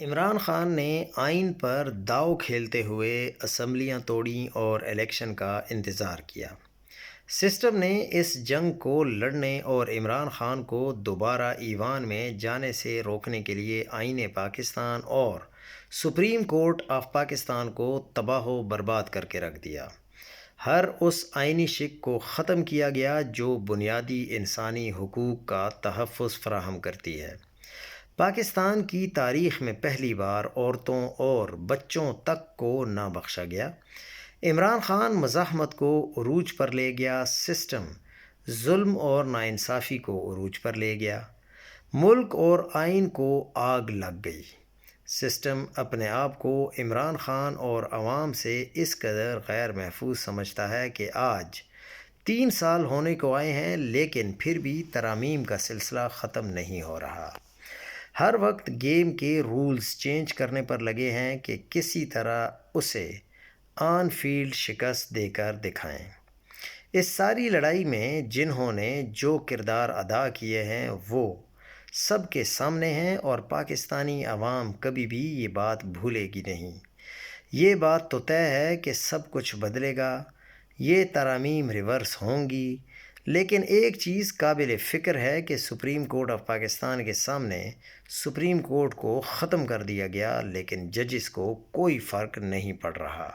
عمران خان نے آئین پر داؤ کھیلتے ہوئے اسمبلیاں توڑیں اور الیکشن کا انتظار کیا۔ سسٹم نے اس جنگ کو لڑنے اور عمران خان کو دوبارہ ایوان میں جانے سے روکنے کے لیے آئین پاکستان اور سپریم کورٹ آف پاکستان کو تباہ و برباد کر کے رکھ دیا۔ ہر اس آئینی شق کو ختم کیا گیا جو بنیادی انسانی حقوق کا تحفظ فراہم کرتی ہے۔ پاکستان کی تاریخ میں پہلی بار عورتوں اور بچوں تک کو نہ بخشا گیا۔ عمران خان مزاحمت کو عروج پر لے گیا، سسٹم ظلم اور ناانصافی کو عروج پر لے گیا، ملک اور آئین کو آگ لگ گئی۔ سسٹم اپنے آپ کو عمران خان اور عوام سے اس قدر غیر محفوظ سمجھتا ہے کہ آج 3 سال ہونے کو آئے ہیں لیکن پھر بھی ترامیم کا سلسلہ ختم نہیں ہو رہا۔ ہر وقت گیم کے رولز چینج کرنے پر لگے ہیں کہ کسی طرح اسے آن فیلڈ شکست دے کر دکھائیں۔ اس ساری لڑائی میں جنہوں نے جو کردار ادا کیے ہیں وہ سب کے سامنے ہیں اور پاکستانی عوام کبھی بھی یہ بات بھولے گی نہیں۔ یہ بات تو طے ہے کہ سب کچھ بدلے گا، یہ ترامیم ریورس ہوں گی، لیکن ایک چیز قابل فکر ہے کہ سپریم کورٹ آف پاکستان کے سامنے سپریم کورٹ کو ختم کر دیا گیا لیکن ججز کو کوئی فرق نہیں پڑ رہا۔